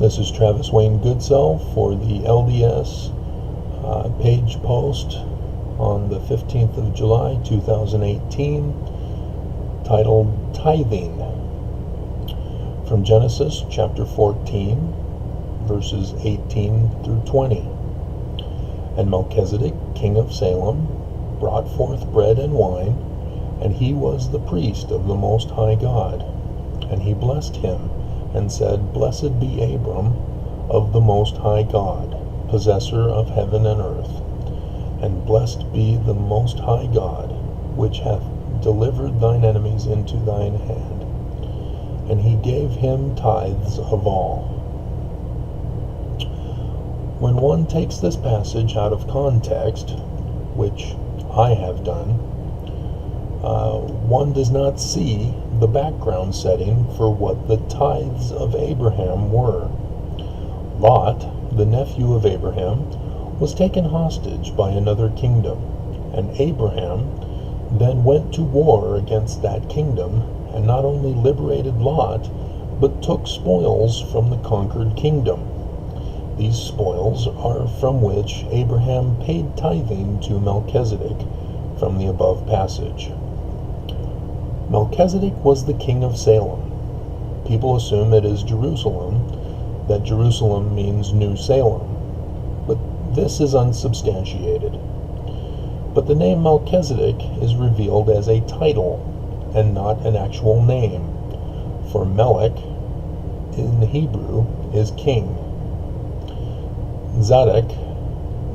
This is Travis Wayne Goodsell for the LDS page post on the 15th of July 2018, titled Tithing, from Genesis chapter 14, verses 18 through 20. And Melchizedek, king of Salem, brought forth bread and wine, and he was the priest of the Most High God. And he blessed him, and said, Blessed be Abram of the Most High God, possessor of heaven and earth. And blessed be the Most High God, which hath delivered thine enemies into thine hand. And he gave him tithes of all. When one takes this passage out of context, which I have done, one does not see the background setting for what the tithes of Abraham were. Lot, the nephew of Abraham, was taken hostage by another kingdom, and Abraham then went to war against that kingdom, and not only liberated Lot, but took spoils from the conquered kingdom. These spoils are from which Abraham paid tithing to Melchizedek from the above passage. Melchizedek was the king of Salem. People assume it is Jerusalem, that Jerusalem means New Salem, but this is unsubstantiated. But the name Melchizedek is revealed as a title and not an actual name, for Melech in Hebrew is king. Zadok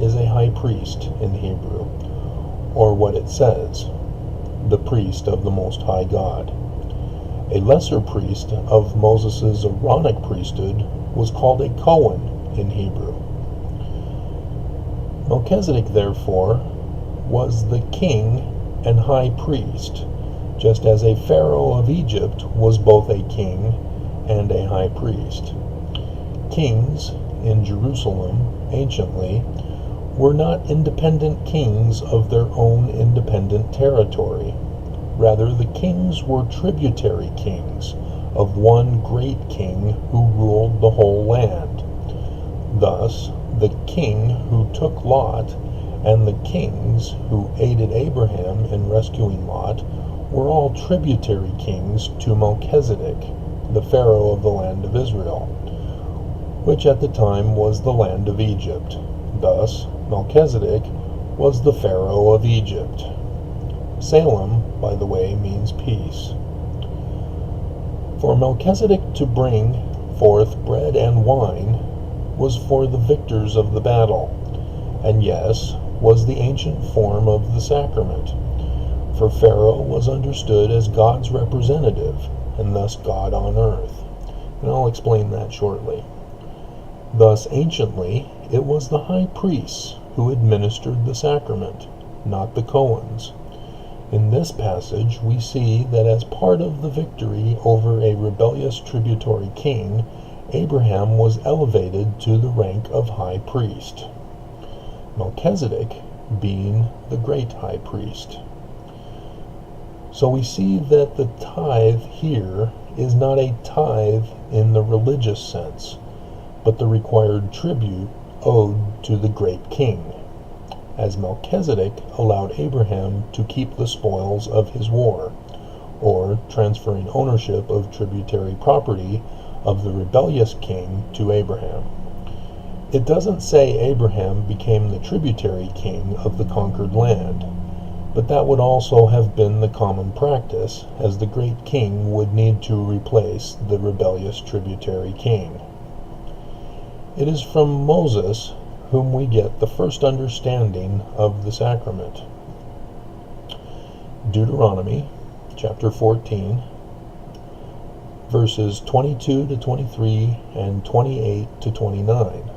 is a high priest in Hebrew, or what it says, the priest of the Most High God. A lesser priest of Moses' Aaronic priesthood was called a Cohen in Hebrew. Melchizedek, therefore, was the king and high priest, just as a pharaoh of Egypt was both a king and a high priest. Kings in Jerusalem, anciently, were not independent kings of their own independent territory. Rather, the kings were tributary kings of one great king who ruled the whole land. Thus, the king who took Lot and the kings who aided Abraham in rescuing Lot were all tributary kings to Melchizedek, the pharaoh of the land of Israel, which at the time was the land of Egypt. Thus, Melchizedek was the Pharaoh of Egypt. Salem, by the way, means peace. For Melchizedek to bring forth bread and wine was for the victors of the battle, and yes, was the ancient form of the sacrament, for Pharaoh was understood as God's representative, and thus God on earth. And I'll explain that shortly. Thus, anciently, it was the high priests who administered the sacrament, not the Cohens. In this passage, we see that as part of the victory over a rebellious tributary king, Abraham was elevated to the rank of high priest, Melchizedek being the great high priest. So we see that the tithe here is not a tithe in the religious sense, but the required tribute owed to the great king, as Melchizedek allowed Abraham to keep the spoils of his war, or transferring ownership of tributary property of the rebellious king to Abraham. It doesn't say Abraham became the tributary king of the conquered land, but that would also have been the common practice, as the great king would need to replace the rebellious tributary king. It is from Moses whom we get the first understanding of the sacrament. Deuteronomy chapter 14, verses 22 to 23 and 28 to 29.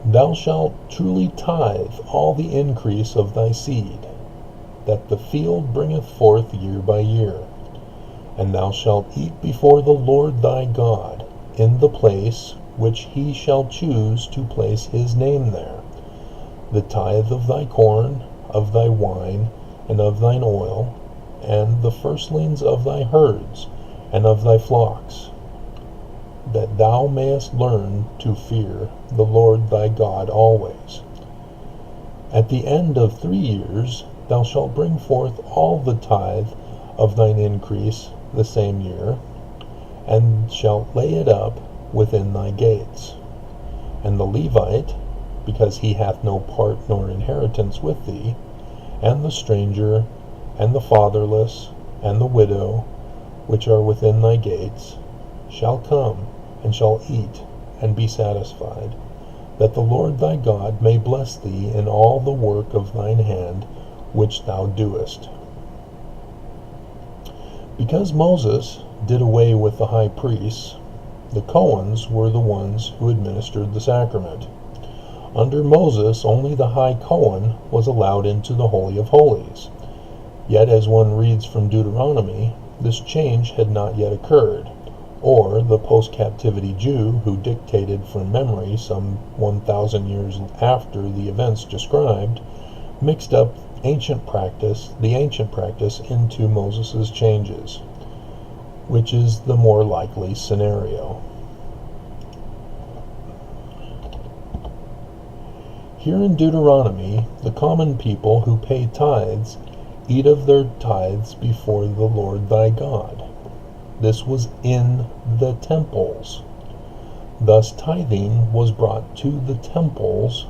Thou shalt truly tithe all the increase of thy seed, that the field bringeth forth year by year. And thou shalt eat before the Lord thy God in the place which he shall choose to place his name there, the tithe of thy corn, of thy wine, and of thine oil, and the firstlings of thy herds, and of thy flocks. that thou mayest learn to fear the Lord thy God always. At the end of 3 years thou shalt bring forth all the tithe of thine increase the same year, and shalt lay it up within thy gates. And the Levite, because he hath no part nor inheritance with thee, and the stranger, and the fatherless, and the widow, which are within thy gates, shall come, and shall eat, and be satisfied, that the Lord thy God may bless thee in all the work of thine hand which thou doest. Because Moses did away with the high priests, the Cohens were the ones who administered the sacrament. Under Moses, only the high Cohen was allowed into the Holy of Holies. Yet, as one reads from Deuteronomy, this change had not yet occurred, or the post-captivity Jew who dictated from memory some 1,000 years after the events described mixed up the ancient practice into Moses' changes, which is the more likely scenario. Here in Deuteronomy, the common people who pay tithes eat of their tithes before the Lord thy God. This was in the temples. Thus tithing was brought to the temples,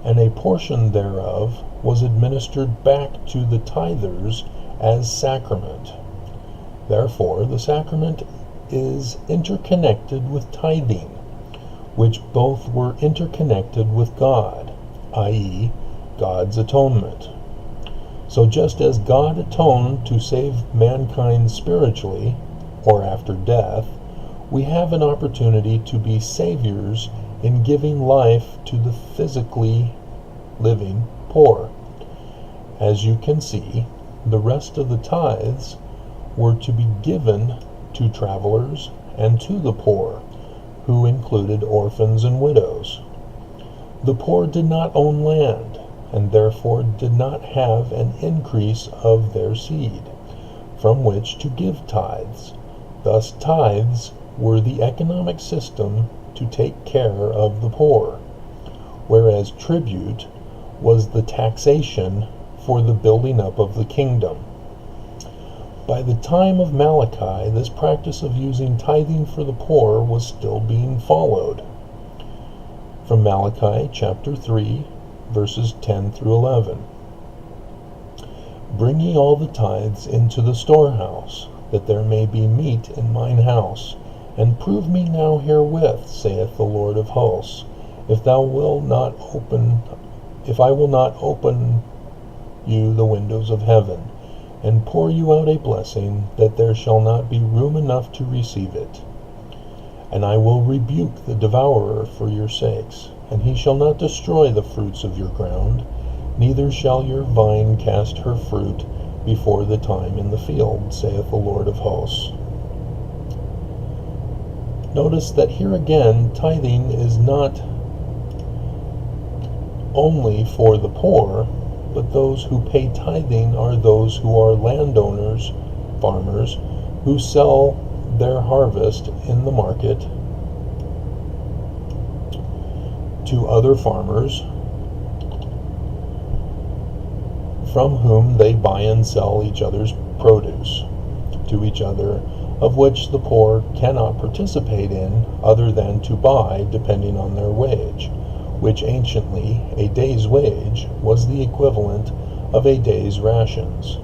and a portion thereof was administered back to the tithers as sacrament. Therefore, the sacrament is interconnected with tithing, which both were interconnected with God, i.e., God's atonement. So just as God atoned to save mankind spiritually, or after death, we have an opportunity to be saviors in giving life to the physically living poor. As you can see, the rest of the tithes were to be given to travelers and to the poor, who included orphans and widows. The poor did not own land, and therefore did not have an increase of their seed, from which to give tithes. Thus tithes were the economic system to take care of the poor, whereas tribute was the taxation for the building up of the kingdom. By the time of Malachi, this practice of using tithing for the poor was still being followed. From Malachi chapter 3, verses 10 through 11. Bring ye all the tithes into the storehouse, that there may be meat in mine house, and prove me now herewith, saith the Lord of hosts, if I will not open you the windows of heaven, and pour you out a blessing, that there shall not be room enough to receive it. And I will rebuke the devourer for your sakes, and he shall not destroy the fruits of your ground, neither shall your vine cast her fruit before the time in the field, saith the Lord of hosts. Notice that here again, tithing is not only for the poor, but those who pay tithing are those who are landowners, farmers, who sell their harvest in the market to other farmers, from whom they buy and sell each other's produce to each other, of which the poor cannot participate in other than to buy, depending on their wage, which anciently a day's wage was the equivalent of a day's rations.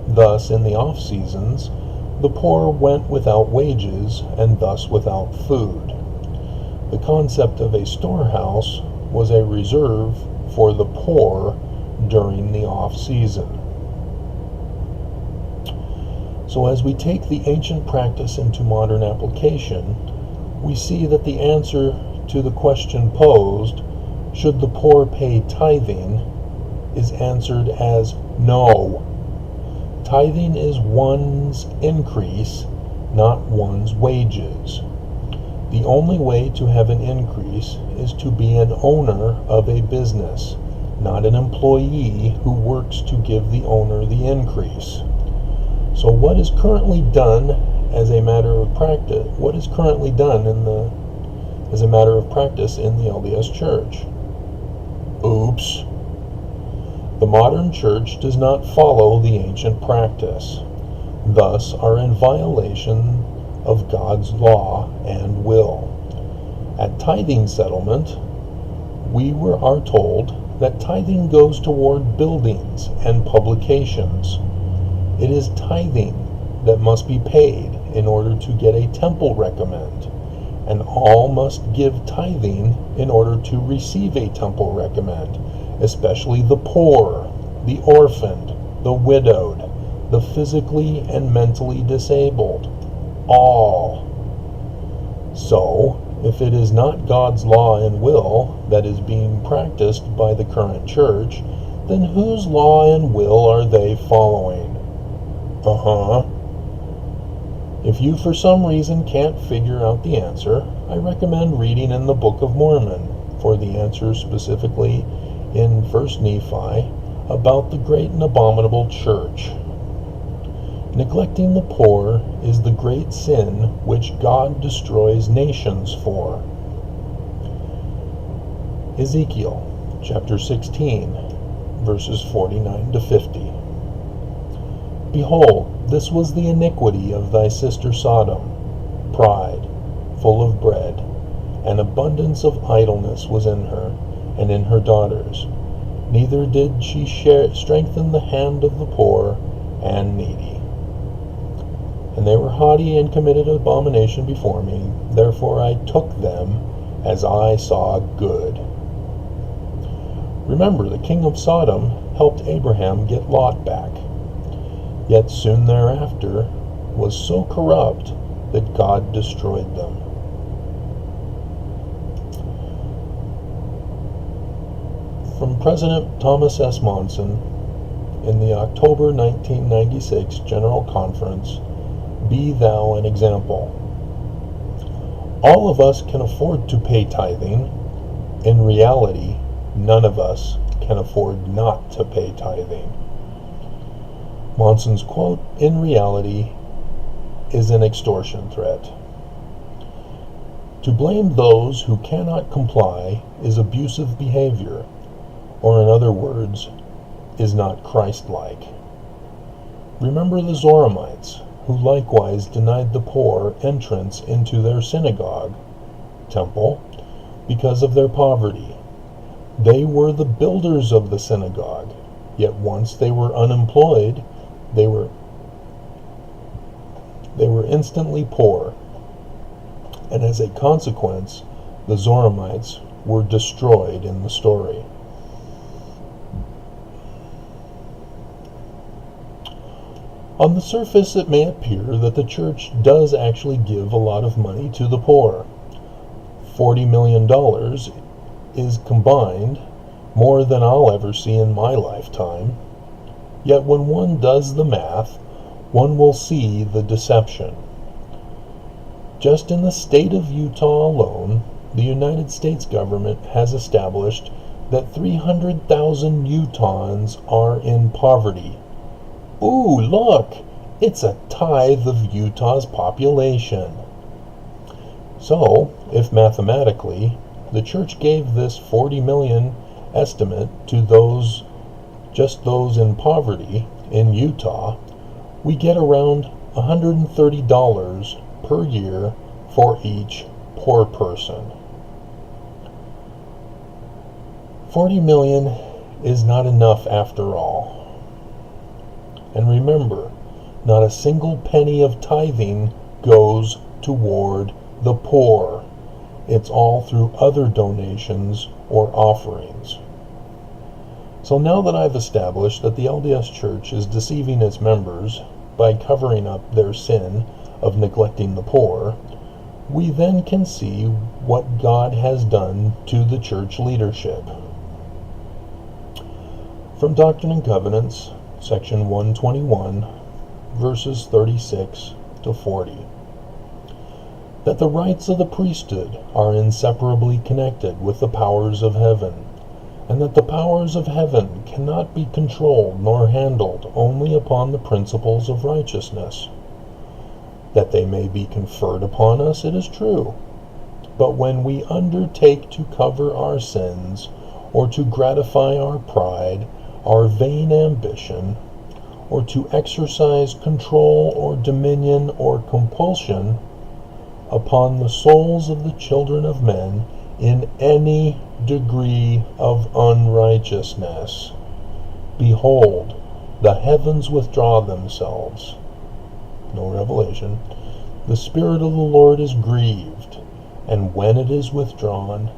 Thus, in the off-seasons, the poor went without wages and thus without food. The concept of a storehouse was a reserve for the poor during the off-season. So as we take the ancient practice into modern application, we see that the answer to the question posed, should the poor pay tithing, is answered as no. Tithing is one's increase, not one's wages. The only way to have an increase is to be an owner of a business, not an employee who works to give the owner the increase. So what is currently done as a matter of practice, what is currently done as a matter of practice in the LDS Church. Oops. The modern church does not follow the ancient practice, thus are in violation of God's law and will. At tithing settlement, we are told that tithing goes toward buildings and publications. It is tithing that must be paid in order to get a temple recommend, and all must give tithing in order to receive a temple recommend, especially the poor, the orphaned, the widowed, the physically and mentally disabled. All. So, if it is not God's law and will that is being practiced by the current church, then whose law and will are they following? If you for some reason can't figure out the answer, I recommend reading in the Book of Mormon for the answer, specifically in 1 Nephi, about the great and abominable church. Neglecting the poor is the great sin which God destroys nations for. Ezekiel chapter 16, verses 49 to 50. Behold, this was the iniquity of thy sister Sodom, pride, full of bread, and abundance of idleness was in her, and in her daughters. Neither did she strengthen the hand of the poor and needy. And they were haughty and committed abomination before me, therefore I took them as I saw good. Remember, the king of Sodom helped Abraham get Lot back, yet soon thereafter was so corrupt that God destroyed them. From President Thomas S. Monson in the October 1996 General Conference, Be Thou an Example. All of us can afford to pay tithing. In reality, none of us can afford not to pay tithing. Monson's quote, "In reality," is an extortion threat. To blame those who cannot comply is abusive behavior, or in other words, is not Christ-like. Remember the Zoramites, who likewise denied the poor entrance into their synagogue, temple, because of their poverty. They were the builders of the synagogue, yet once they were unemployed, they were instantly poor, and as a consequence, the Zoramites were destroyed in the story. On the surface, it may appear that the church does actually give a lot of money to the poor. $40 million is combined more than I'll ever see in my lifetime. Yet when one does the math, one will see the deception. Just in the state of Utah alone, the United States government has established that 300,000 Utahns are in poverty. Ooh, look! It's a tithe of Utah's population. So, if mathematically, the church gave this 40 million estimate to just those in poverty in Utah, we get around $130 per year for each poor person. 40 million is not enough after all. And remember, not a single penny of tithing goes toward the poor. It's all through other donations or offerings. So now that I've established that the LDS Church is deceiving its members by covering up their sin of neglecting the poor, we then can see what God has done to the church leadership. From Doctrine and Covenants, section 121, verses 36 to 40. That the rights of the priesthood are inseparably connected with the powers of heaven, and that the powers of heaven cannot be controlled nor handled only upon the principles of righteousness. that they may be conferred upon us, it is true. But when we undertake to cover our sins, or to gratify our pride, our vain ambition, or to exercise control or dominion or compulsion upon the souls of the children of men in any degree of unrighteousness, behold, the heavens withdraw themselves. No revelation. The Spirit of the Lord is grieved, and when it is withdrawn,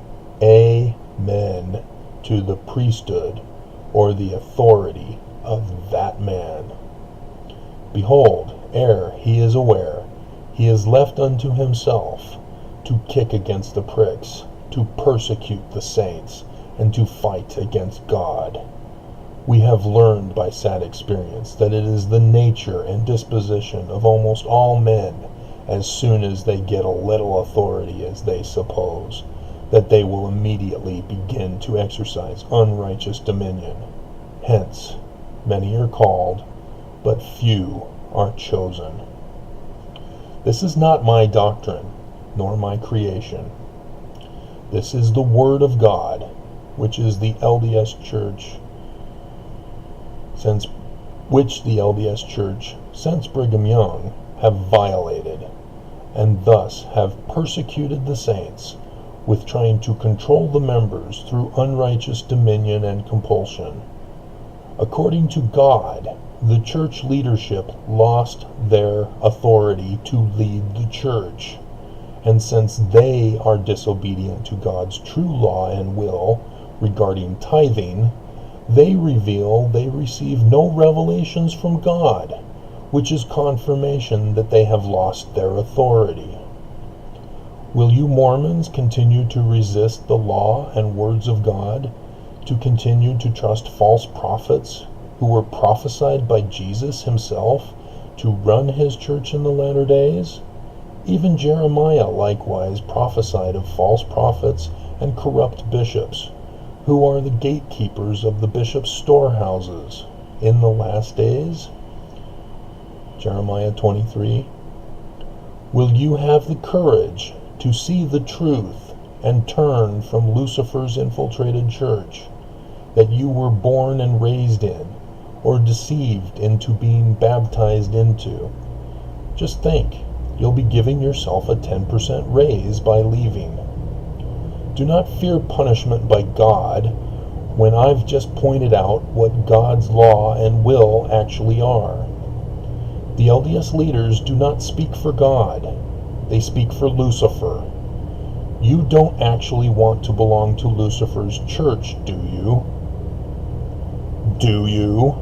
amen to the priesthood or the authority of that man. Behold, ere he is aware, he is left unto himself to kick against the pricks, to persecute the saints, and to fight against God. We have learned by sad experience that it is the nature and disposition of almost all men, as soon as they get a little authority, as they suppose, that they will immediately begin to exercise unrighteous dominion. Hence, many are called, but few are chosen. This is not my doctrine, nor my creation. This is the Word of God, which is the LDS Church, since Brigham Young have violated, and thus have persecuted the saints with trying to control the members through unrighteous dominion and compulsion. According to God, the church leadership lost their authority to lead the church, and since they are disobedient to God's true law and will regarding tithing, they receive no revelations from God, which is confirmation that they have lost their authority. Will you Mormons continue to resist the law and words of God, to continue to trust false prophets who were prophesied by Jesus himself to run his church in the latter days? Even Jeremiah likewise prophesied of false prophets and corrupt bishops, who are the gatekeepers of the bishops' storehouses in the last days. Jeremiah 23. Will you have the courage to see the truth and turn from Lucifer's infiltrated church that you were born and raised in, or deceived into being baptized into? Just think, you'll be giving yourself a 10% raise by leaving. Do not fear punishment by God when I've just pointed out what God's law and will actually are. The LDS leaders do not speak for God. They speak for Lucifer. You don't actually want to belong to Lucifer's church, do you? Do you?